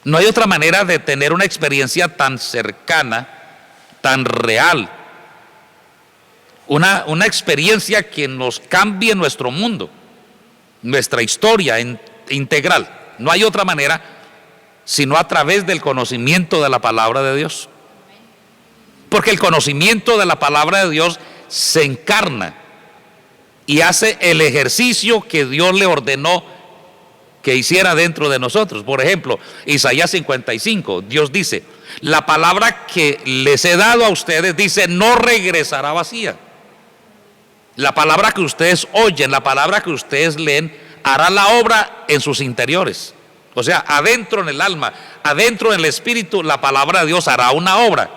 No hay otra manera de tener una experiencia tan cercana, tan real. Una experiencia que nos cambie nuestro mundo, nuestra historia integral. No hay otra manera sino a través del conocimiento de la palabra de Dios. Porque el conocimiento de la palabra de Dios se encarna y hace el ejercicio que Dios le ordenó que hiciera dentro de nosotros. Por ejemplo, Isaías 55, Dios dice: la palabra que les he dado a ustedes, dice, no regresará vacía. La palabra que ustedes oyen, la palabra que ustedes leen, hará la obra en sus interiores. O sea, adentro en el alma, adentro en el espíritu, la palabra de Dios hará una obra.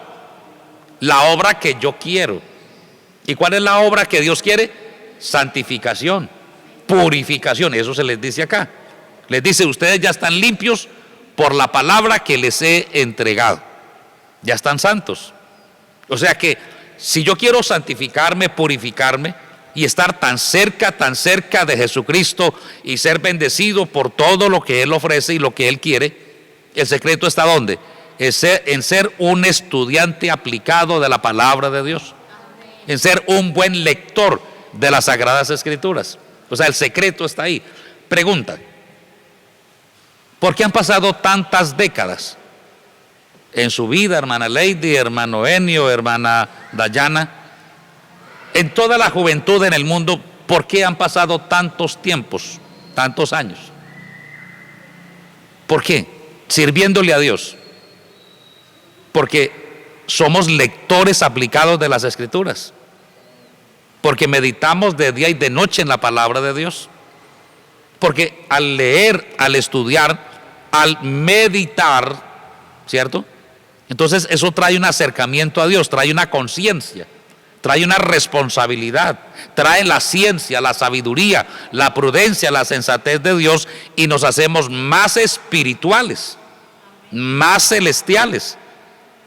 La obra que yo quiero. ¿Y cuál es la obra que Dios quiere? Santificación, purificación. Eso se les dice acá. Les dice: ustedes ya están limpios por la palabra que les he entregado. Ya están santos. O sea que si yo quiero santificarme, purificarme y estar tan cerca de Jesucristo y ser bendecido por todo lo que Él ofrece y lo que Él quiere, el secreto está ¿dónde? En ser un estudiante aplicado de la palabra de Dios, en ser un buen lector de las Sagradas Escrituras. O sea, el secreto está ahí. Pregunta: ¿por qué han pasado tantas décadas en su vida, hermana Lady, hermano Enio, hermana Dayana, en toda la juventud en el mundo? ¿Por qué han pasado tantos tiempos, tantos años? ¿Por qué? Sirviéndole a Dios. Porque somos lectores aplicados de las Escrituras. Porque meditamos de día y de noche en la palabra de Dios. Porque al leer, al estudiar, al meditar, ¿cierto? Entonces eso trae un acercamiento a Dios, trae una conciencia, trae una responsabilidad, trae la ciencia, la sabiduría, la prudencia, la sensatez de Dios, y nos hacemos más espirituales, más celestiales.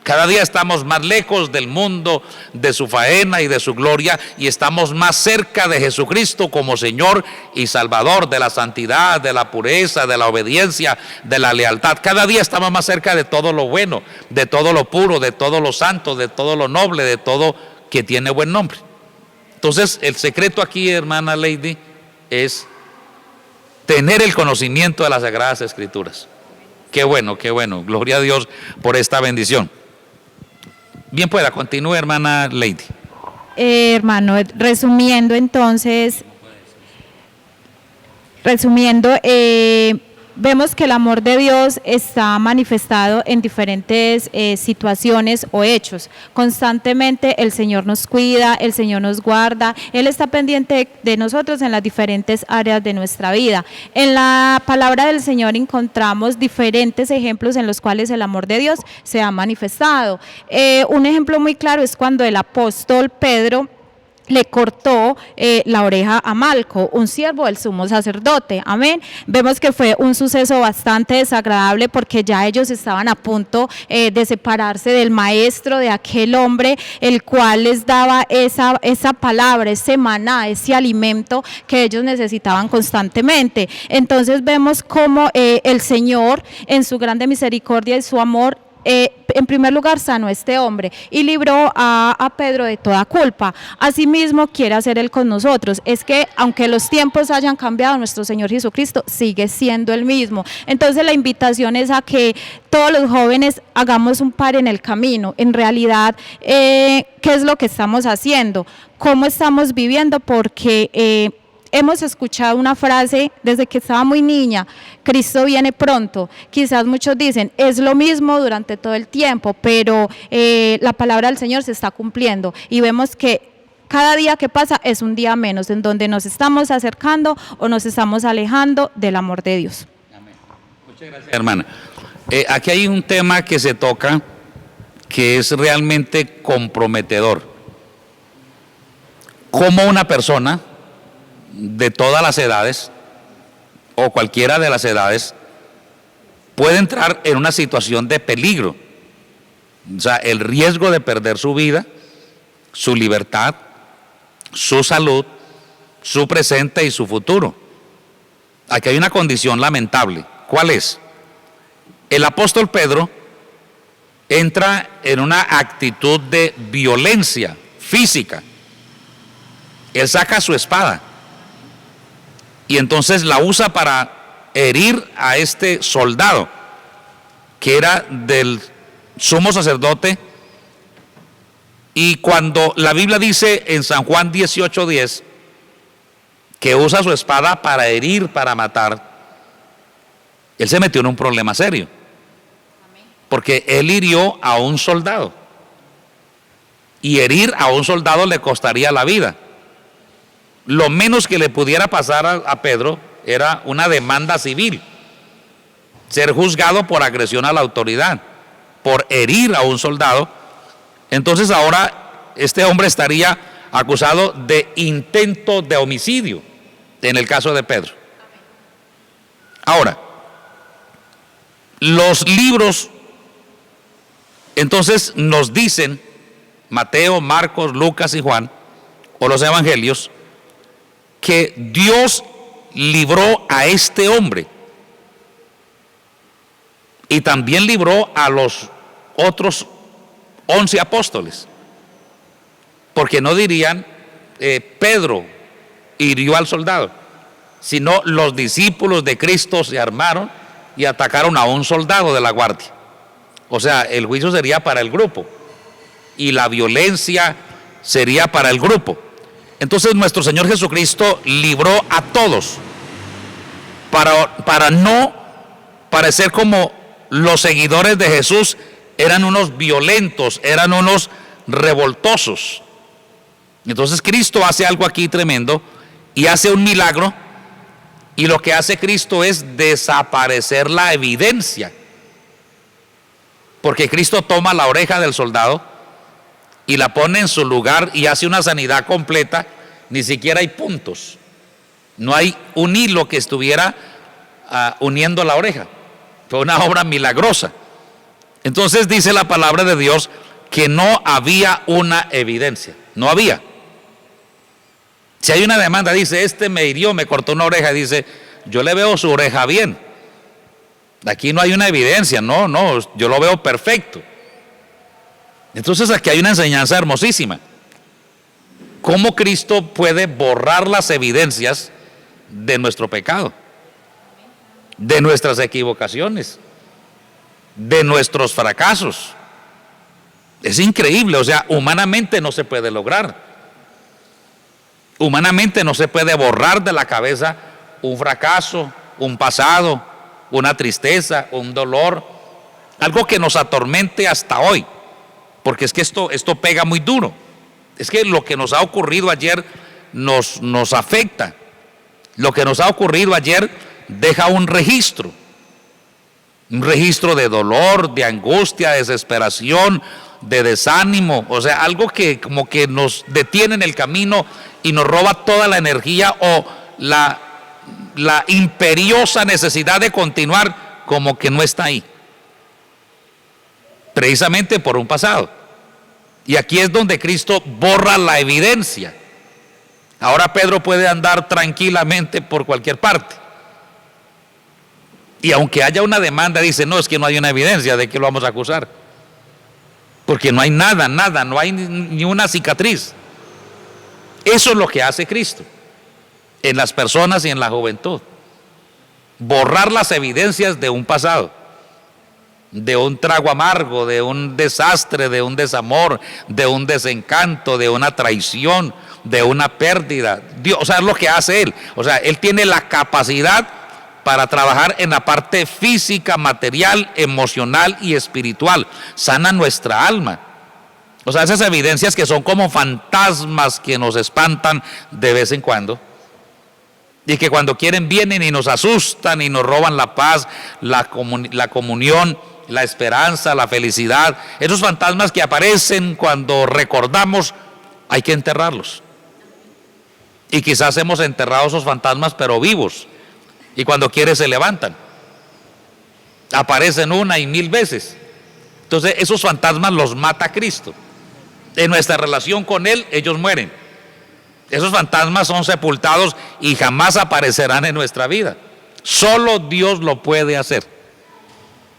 Cada día estamos más lejos del mundo, de su faena y de su gloria, y estamos más cerca de Jesucristo como Señor y Salvador, de la santidad, de la pureza, de la obediencia, de la lealtad. Cada día estamos más cerca de todo lo bueno, de todo lo puro, de todo lo santo, de todo lo noble, de todo que tiene buen nombre. Entonces, el secreto aquí, hermana Lady, es tener el conocimiento de las Sagradas Escrituras. Qué bueno, gloria a Dios por esta bendición. Bien pueda, continúe, hermana Lady. Hermano, resumiendo, vemos que el amor de Dios está manifestado en diferentes situaciones o hechos. Constantemente el Señor nos cuida, el Señor nos guarda, Él está pendiente de nosotros en las diferentes áreas de nuestra vida. En la palabra del Señor encontramos diferentes ejemplos en los cuales el amor de Dios se ha manifestado. Un ejemplo muy claro es cuando el apóstol Pedro le cortó la oreja a Malco, un siervo del sumo sacerdote. Amén. Vemos que fue un suceso bastante desagradable porque ya ellos estaban a punto de separarse del maestro, de aquel hombre el cual les daba esa palabra, ese maná, ese alimento que ellos necesitaban constantemente. Entonces vemos cómo el Señor, en su grande misericordia y su amor, en primer lugar sanó a este hombre y libró a Pedro de toda culpa. Asimismo quiere hacer Él con nosotros. Es que aunque los tiempos hayan cambiado, nuestro Señor Jesucristo sigue siendo el mismo. Entonces la invitación es a que todos los jóvenes hagamos un par en el camino. En realidad, ¿qué es lo que estamos haciendo? ¿Cómo estamos viviendo? Porque hemos escuchado una frase desde que estaba muy niña: Cristo viene pronto. Quizás muchos dicen, es lo mismo durante todo el tiempo, pero la palabra del Señor se está cumpliendo y vemos que cada día que pasa es un día menos en donde nos estamos acercando o nos estamos alejando del amor de Dios. Amén. Muchas gracias, hermana. Aquí hay un tema que se toca que es realmente comprometedor. cómo una persona de todas las edades o cualquiera de las edades puede entrar en una situación de peligro. O sea, el riesgo de perder su vida, su libertad, su salud, su presente y su futuro. Aquí hay una condición lamentable. ¿Cuál es? El apóstol Pedro entra en una actitud de violencia física. Él saca su espada y entonces la usa para herir a este soldado que era del sumo sacerdote. Y cuando la Biblia dice en San Juan 18:10 que usa su espada para herir, para matar, él se metió en un problema serio, porque él hirió a un soldado, y herir a un soldado le costaría la vida. Lo menos que le pudiera pasar a Pedro era una demanda civil, ser juzgado por agresión a la autoridad, por herir a un soldado. Entonces ahora este hombre estaría acusado de intento de homicidio en el caso de Pedro. Ahora, los libros entonces nos dicen, Mateo, Marcos, Lucas y Juan, o los evangelios, que Dios libró a este hombre y también libró a los otros 11 apóstoles, porque no dirían Pedro hirió al soldado, sino los discípulos de Cristo se armaron y atacaron a un soldado de la guardia. O sea, el juicio sería para el grupo y la violencia sería para el grupo. Entonces nuestro Señor Jesucristo libró a todos para no parecer como los seguidores de Jesús eran unos violentos, eran unos revoltosos. Entonces Cristo hace algo aquí tremendo y hace un milagro, y lo que hace Cristo es desaparecer la evidencia, porque Cristo toma la oreja del soldado y la pone en su lugar y hace una sanidad completa. Ni siquiera hay puntos, no hay un hilo que estuviera uniendo la oreja. Fue una obra milagrosa. Entonces dice la palabra de Dios que no había una evidencia, no había. Si hay una demanda, dice, este me hirió, me cortó una oreja, dice, yo le veo su oreja bien. Aquí no hay una evidencia, no, yo lo veo perfecto. Entonces aquí hay una enseñanza hermosísima. ¿Cómo Cristo puede borrar las evidencias de nuestro pecado, de nuestras equivocaciones, de nuestros fracasos? Es increíble, o sea, humanamente no se puede lograr. Humanamente no se puede borrar de la cabeza un fracaso, un pasado, una tristeza, un dolor, algo que nos atormente hasta hoy, porque es que esto pega muy duro. Es que lo que nos ha ocurrido ayer nos afecta. Lo que nos ha ocurrido ayer deja un registro de dolor, de angustia, de desesperación, de desánimo, o sea, algo que como que nos detiene en el camino y nos roba toda la energía, o la imperiosa necesidad de continuar como que no está ahí, precisamente por un pasado. Y aquí es donde Cristo borra la evidencia. Ahora Pedro puede andar tranquilamente por cualquier parte, y aunque haya una demanda, dice, no, es que no hay una evidencia, ¿de qué lo vamos a acusar? Porque no hay nada, no hay ni una cicatriz. Eso es lo que hace Cristo en las personas y en la juventud: borrar las evidencias de un pasado, de un trago amargo, de un desastre, de un desamor, de un desencanto, de una traición, de una pérdida. Dios, o sea, es lo que hace Él. O sea, Él tiene la capacidad para trabajar en la parte física, material, emocional y espiritual. Sana nuestra alma. O sea, esas evidencias que son como fantasmas que nos espantan de vez en cuando, y que cuando quieren vienen y nos asustan y nos roban la paz, la comunión, la esperanza, la felicidad. Esos fantasmas que aparecen cuando recordamos, hay que enterrarlos. Y quizás hemos enterrado esos fantasmas, pero vivos. Y cuando quiere se levantan. Aparecen una y 1000 veces. Entonces esos fantasmas los mata Cristo. En nuestra relación con Él, ellos mueren. Esos fantasmas son sepultados y jamás aparecerán en nuestra vida. Solo Dios lo puede hacer.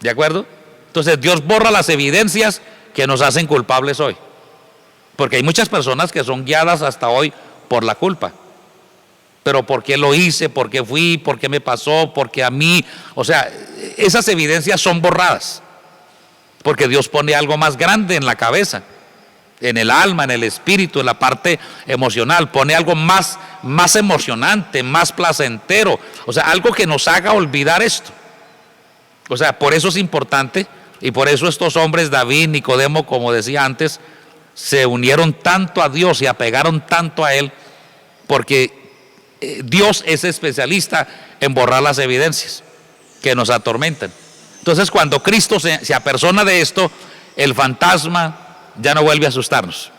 ¿De acuerdo? Entonces Dios borra las evidencias que nos hacen culpables hoy. Porque hay muchas personas que son guiadas hasta hoy por la culpa. Pero ¿por qué lo hice? ¿Por qué fui? ¿Por qué me pasó? ¿Por qué a mí? O sea, esas evidencias son borradas. Porque Dios pone algo más grande en la cabeza, en el alma, en el espíritu, en la parte emocional. Pone algo más emocionante, más placentero. O sea, algo que nos haga olvidar esto. O sea, por eso es importante y por eso estos hombres, David, Nicodemo, como decía antes, se unieron tanto a Dios y apegaron tanto a Él, porque Dios es especialista en borrar las evidencias que nos atormentan. Entonces, cuando Cristo se apersona de esto, el fantasma ya no vuelve a asustarnos.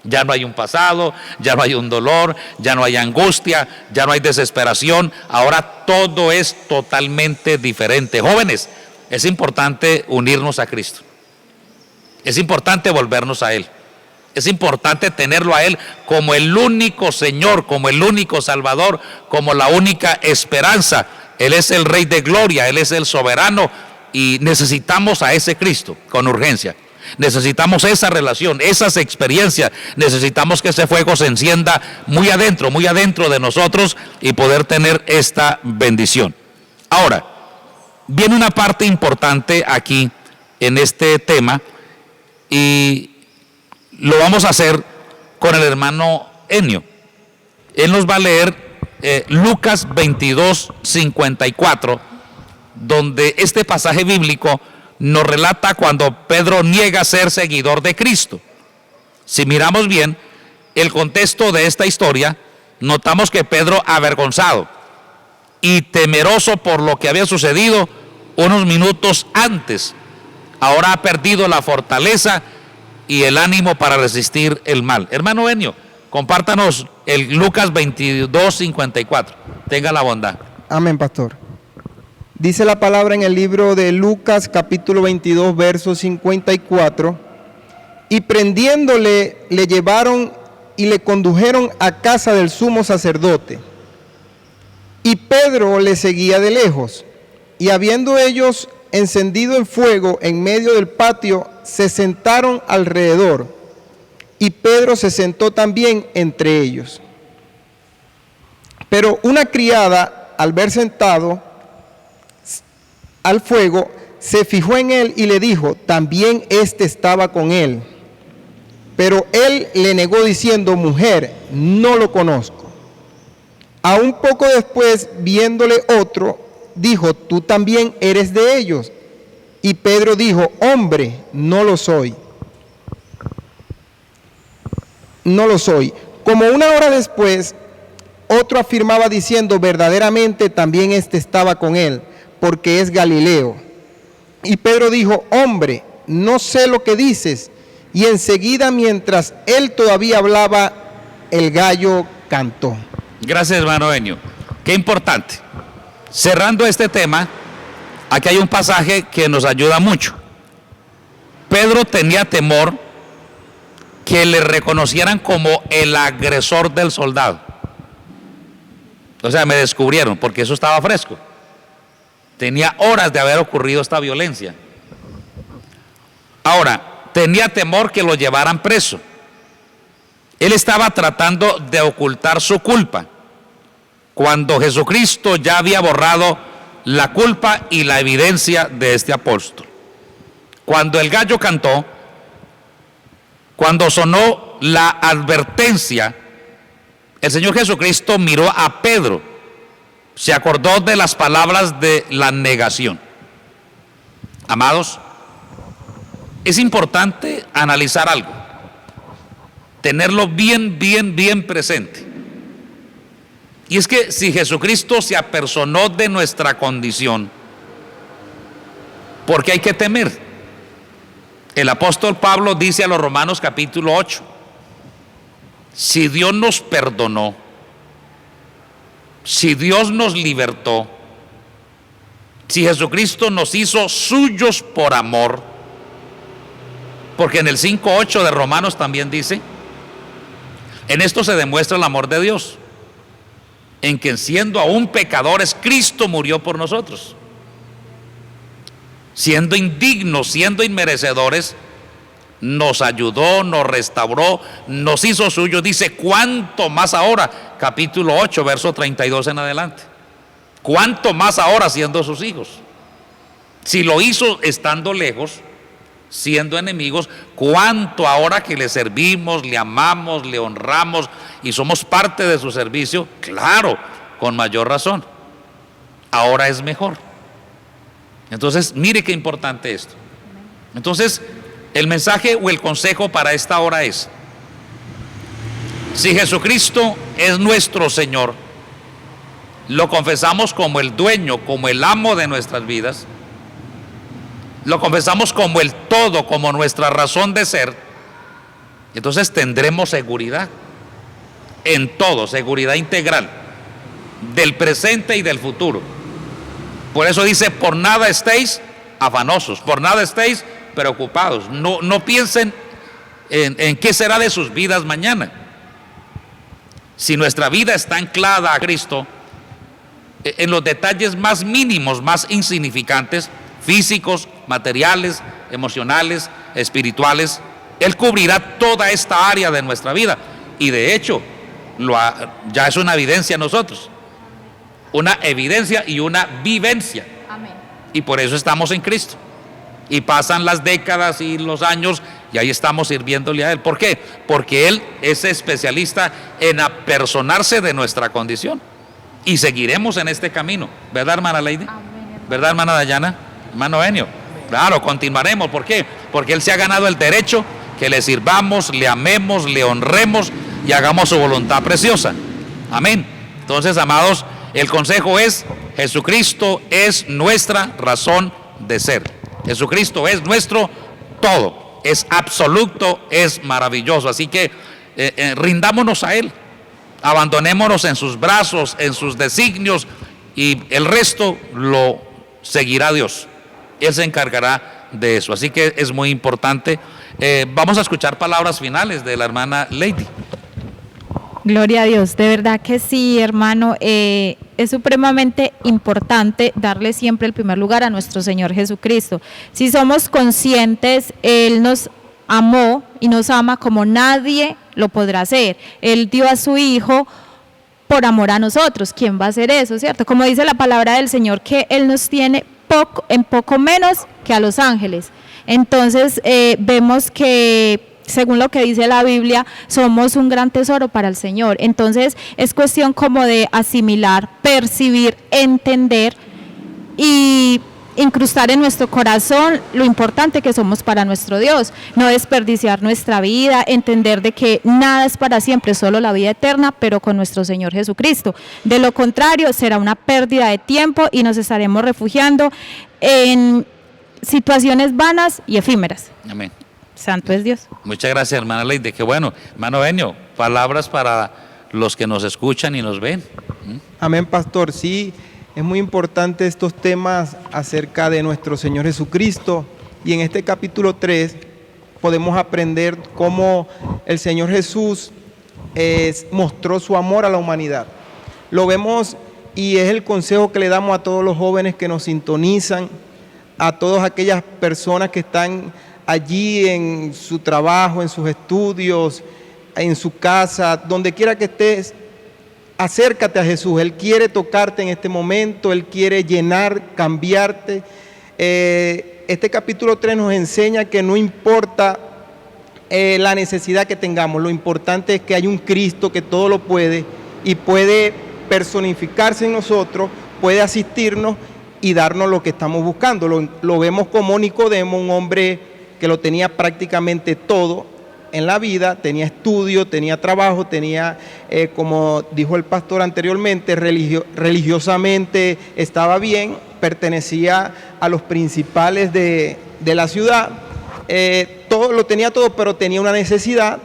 Ya no hay un pasado, ya no hay un dolor, ya no hay angustia, ya no hay desesperación. Ahora todo es totalmente diferente. Jóvenes, es importante unirnos a Cristo. Es importante volvernos a Él. Es importante tenerlo a Él como el único Señor, como el único Salvador, como la única esperanza. Él es el Rey de Gloria, Él es el soberano y necesitamos a ese Cristo con urgencia. Necesitamos esa relación, esas experiencias. Necesitamos que ese fuego se encienda muy adentro de nosotros y poder tener esta bendición. Ahora, viene una parte importante aquí en este tema y lo vamos a hacer con el hermano Enio. Él nos va a leer Lucas 22:54, donde este pasaje bíblico nos relata cuando Pedro niega ser seguidor de Cristo. Si miramos bien el contexto de esta historia, notamos que Pedro, avergonzado y temeroso por lo que había sucedido unos minutos antes, ahora ha perdido la fortaleza y el ánimo para resistir el mal. Hermano Enio, compártanos el Lucas 22:54. Tenga la bondad. Amén, pastor. Dice la palabra en el libro de Lucas, capítulo 22, verso 54. Y prendiéndole, le llevaron y le condujeron a casa del sumo sacerdote. Y Pedro le seguía de lejos. Y habiendo ellos encendido el fuego en medio del patio, se sentaron alrededor, y Pedro se sentó también entre ellos. Pero una criada, al ver sentado al fuego, se fijó en él y le dijo: también éste estaba con él. Pero él le negó diciendo: mujer, no lo conozco. A un poco después, viéndole otro, dijo: tú también eres de ellos. Y Pedro dijo: hombre, no lo soy. No lo soy. Como una hora después, otro afirmaba diciendo: verdaderamente también éste estaba con él, porque es Galileo. Y Pedro dijo: hombre, no sé lo que dices. Y enseguida, mientras él todavía hablaba, el gallo cantó. Gracias, hermano Enio. Qué importante. Cerrando este tema, aquí hay un pasaje que nos ayuda mucho. Pedro tenía temor que le reconocieran como el agresor del soldado. O sea, me descubrieron, porque eso estaba fresco. Tenía horas de haber ocurrido esta violencia. Ahora, tenía temor que lo llevaran preso. Él estaba tratando de ocultar su culpa, cuando Jesucristo ya había borrado la culpa y la evidencia de este apóstol. Cuando el gallo cantó, cuando sonó la advertencia, el Señor Jesucristo miró a Pedro, se acordó de las palabras de la negación. Amados, es importante analizar algo, tenerlo bien presente. Y es que si Jesucristo se apersonó de nuestra condición, ¿por qué hay que temer? El apóstol Pablo dice a los Romanos capítulo 8, si Dios nos perdonó, Si Dios nos libertó, si Jesucristo nos hizo suyos por amor, porque en el 5:8 de Romanos también dice, en esto se demuestra el amor de Dios, en que siendo aún pecadores, Cristo murió por nosotros. Siendo indignos, siendo inmerecedores, nos ayudó, nos restauró, nos hizo suyo. Dice, ¿cuánto más ahora? Capítulo 8, verso 32 en adelante. ¿Cuánto más ahora siendo sus hijos? Si lo hizo estando lejos, siendo enemigos, ¿cuánto ahora que le servimos, le amamos, le honramos y somos parte de su servicio? Claro, con mayor razón. Ahora es mejor. Entonces, mire qué importante esto. Entonces, el mensaje o el consejo para esta hora es, si Jesucristo es nuestro Señor, lo confesamos como el dueño, como el amo de nuestras vidas, lo confesamos como el todo, como nuestra razón de ser, entonces tendremos seguridad en todo, seguridad integral del presente y del futuro. Por eso dice, por nada estéis afanosos, por nada estéis preocupados, no piensen en qué será de sus vidas mañana. Si nuestra vida está anclada a Cristo, en los detalles más mínimos, más insignificantes, físicos, materiales, emocionales, espirituales, Él cubrirá toda esta área de nuestra vida. Y de hecho, ya es una evidencia en nosotros, una evidencia y una vivencia. Amén. Y por eso estamos en Cristo. Y pasan las décadas y los años y ahí estamos sirviéndole a Él. ¿Por qué? Porque Él es especialista en apersonarse de nuestra condición. Y seguiremos en este camino, ¿verdad, hermana Lady? Amén, hermano. ¿Verdad, hermana Dayana? Hermano Enio. Claro, continuaremos. ¿Por qué? Porque Él se ha ganado el derecho que le sirvamos, le amemos, le honremos y hagamos su voluntad preciosa. Amén. Entonces, amados, el consejo es, Jesucristo es nuestra razón de ser. Jesucristo es nuestro todo, es absoluto, es maravilloso. Así que rindámonos a Él. Abandonémonos en sus brazos, en sus designios, y el resto lo seguirá Dios. Él se encargará de eso. Así que es muy importante. Vamos a escuchar palabras finales de la hermana Lady. Gloria a Dios, de verdad que sí, hermano, es supremamente importante darle siempre el primer lugar a nuestro Señor Jesucristo. Si somos conscientes, Él nos amó y nos ama como nadie lo podrá hacer. Él dio a su Hijo por amor a nosotros. ¿Quién va a hacer eso, cierto? Como dice la palabra del Señor, que Él nos tiene poco menos que a los ángeles. Entonces vemos que, según lo que dice la Biblia, somos un gran tesoro para el Señor. Entonces es cuestión como de asimilar, percibir, entender y incrustar en nuestro corazón lo importante que somos para nuestro Dios, no desperdiciar nuestra vida, entender de que nada es para siempre, solo la vida eterna, pero con nuestro Señor Jesucristo. De lo contrario, será una pérdida de tiempo y nos estaremos refugiando en situaciones vanas y efímeras. Amén. Santo es Dios. Muchas gracias, hermana Lady. Qué bueno. Hermano Enio, palabras para los que nos escuchan y nos ven. Amén, pastor. Sí, es muy importante estos temas acerca de nuestro Señor Jesucristo. Y en este capítulo 3 podemos aprender cómo el Señor Jesús mostró su amor a la humanidad. Lo vemos y es el consejo que le damos a todos los jóvenes que nos sintonizan, a todas aquellas personas que están allí en su trabajo, en sus estudios, en su casa, donde quiera que estés. Acércate a Jesús. Él quiere tocarte en este momento, Él quiere llenar, cambiarte. Este capítulo 3 nos enseña que no importa la necesidad que tengamos, lo importante es que hay un Cristo que todo lo puede y puede personificarse en nosotros, puede asistirnos y darnos lo que estamos buscando. Lo vemos como Nicodemo, un hombre que lo tenía prácticamente todo en la vida, tenía estudio, tenía trabajo, tenía, como dijo el pastor anteriormente, religiosamente estaba bien, pertenecía a los principales de la ciudad, todo lo tenía todo, pero tenía una necesidad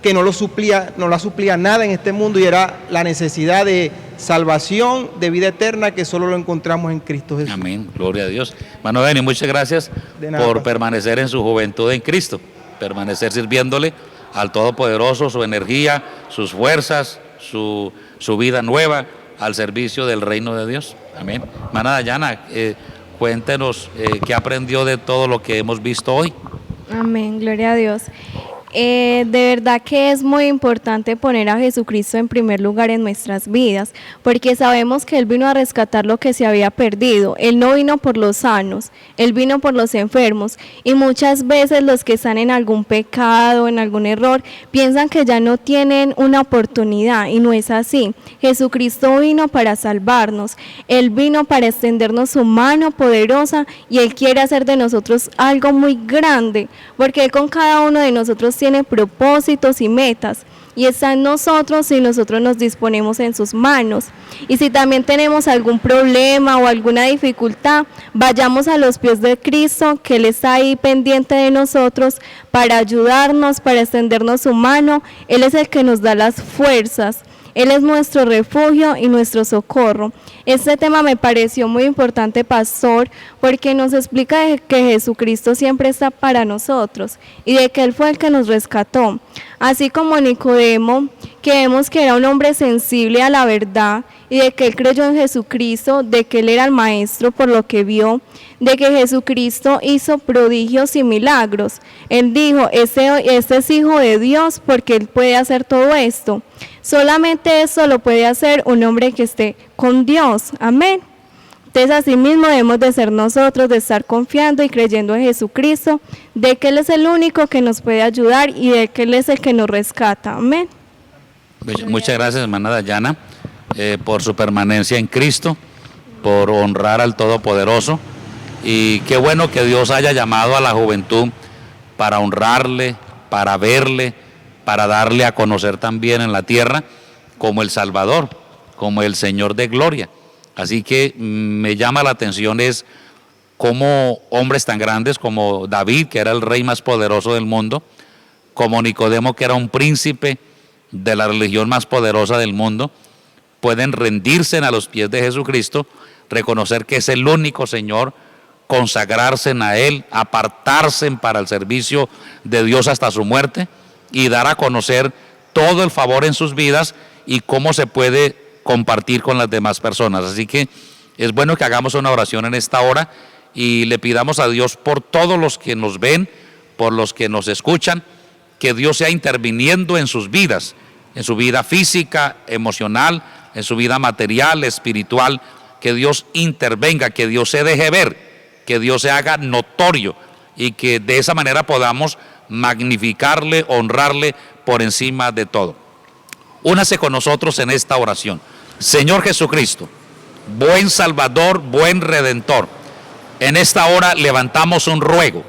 que no la suplía nada en este mundo, y era la necesidad de salvación, de vida eterna, que solo lo encontramos en Cristo Jesús. Amén, gloria a Dios. Hermano Beni, muchas gracias De nada, por pastor. permanecer en su juventud en Cristo, permanecer sirviéndole al Todopoderoso, su energía, sus fuerzas, su vida nueva al servicio del reino de Dios. Amén. Hermana Dayana, cuéntenos qué aprendió de todo lo que hemos visto hoy. Amén, gloria a Dios. De verdad que es muy importante poner a Jesucristo en primer lugar en nuestras vidas, porque sabemos que Él vino a rescatar lo que se había perdido. Él no vino por los sanos, Él vino por los enfermos, y muchas veces los que están en algún pecado, en algún error, piensan que ya no tienen una oportunidad, y no es así. Jesucristo vino para salvarnos, Él vino para extendernos su mano poderosa, y Él quiere hacer de nosotros algo muy grande, porque Él con cada uno de nosotros tiene propósitos y metas, y está en nosotros si nosotros nos disponemos en sus manos. Y si también tenemos algún problema o alguna dificultad, vayamos a los pies de Cristo, que Él está ahí pendiente de nosotros para ayudarnos, para extendernos su mano. Él es el que nos da las fuerzas. Él es nuestro refugio y nuestro socorro. Este tema me pareció muy importante, pastor, porque nos explica de que Jesucristo siempre está para nosotros y de que Él fue el que nos rescató. Así como Nicodemo, que vemos que era un hombre sensible a la verdad y de que él creyó en Jesucristo, de que Él era el maestro por lo que vio, de que Jesucristo hizo prodigios y milagros. Él dijo, este es hijo de Dios porque Él puede hacer todo esto. Solamente eso lo puede hacer un hombre que esté con Dios. Amén. Entonces, así mismo debemos de ser nosotros, de estar confiando y creyendo en Jesucristo, de que Él es el único que nos puede ayudar y de que Él es el que nos rescata. Amén. Muchas gracias, hermana Dayana, por su permanencia en Cristo, por honrar al Todopoderoso. Y qué bueno que Dios haya llamado a la juventud para honrarle, para verle, para darle a conocer también en la tierra como el Salvador, como el Señor de gloria. Así que me llama la atención es cómo hombres tan grandes como David, que era el rey más poderoso del mundo, como Nicodemo, que era un príncipe de la religión más poderosa del mundo, pueden rendirse a los pies de Jesucristo, reconocer que es el único Señor, consagrarse a Él, apartarse para el servicio de Dios hasta su muerte y dar a conocer todo el favor en sus vidas y cómo se puede compartir con las demás personas. Así que es bueno que hagamos una oración en esta hora y le pidamos a Dios por todos los que nos ven, por los que nos escuchan, que Dios sea interviniendo en sus vidas, en su vida física, emocional, en su vida material, espiritual, que Dios intervenga, que Dios se deje ver, que Dios se haga notorio y que de esa manera podamos magnificarle, honrarle por encima de todo. Únase con nosotros en esta oración. Señor Jesucristo, buen Salvador, buen Redentor, en esta hora levantamos un ruego,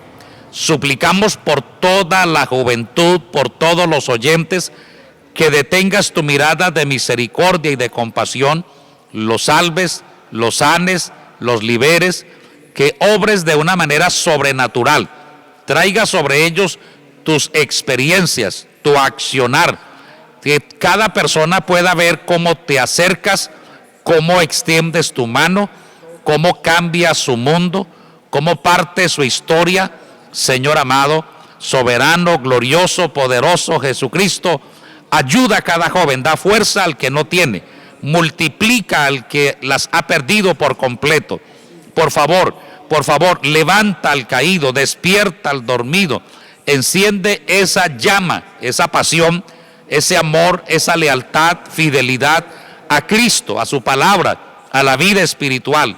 suplicamos por toda la juventud, por todos los oyentes, que detengas tu mirada de misericordia y de compasión, los salves, los sanes, los liberes, que obres de una manera sobrenatural, traiga sobre ellos tus experiencias, tu accionar, que cada persona pueda ver cómo te acercas, cómo extiendes tu mano, cómo cambia su mundo, cómo parte su historia. Señor amado, soberano, glorioso, poderoso Jesucristo, ayuda a cada joven, da fuerza al que no tiene, multiplica al que las ha perdido por completo. Por favor, levanta al caído, despierta al dormido, enciende esa llama, esa pasión, ese amor, esa lealtad, fidelidad a Cristo, a su palabra, a la vida espiritual.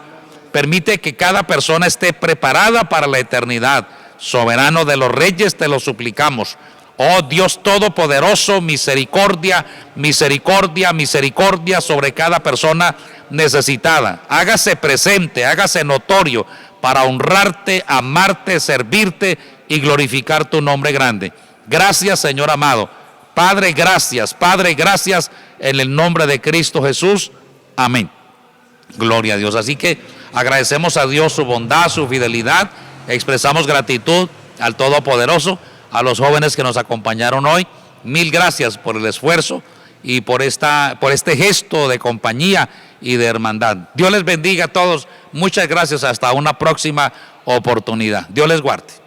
Permite que cada persona esté preparada para la eternidad. Soberano de los reyes, te lo suplicamos. Oh Dios Todopoderoso, misericordia, misericordia, misericordia sobre cada persona necesitada. Hágase presente, hágase notorio para honrarte, amarte, servirte y glorificar tu nombre grande. Gracias, Señor amado. Padre, gracias, en el nombre de Cristo Jesús. Amén. Gloria a Dios. Así que agradecemos a Dios su bondad, su fidelidad. Expresamos gratitud al Todopoderoso, a los jóvenes que nos acompañaron hoy. mil gracias por el esfuerzo y por este gesto de compañía y de hermandad. Dios les bendiga a todos. Muchas gracias. Hasta una próxima oportunidad. Dios les guarde.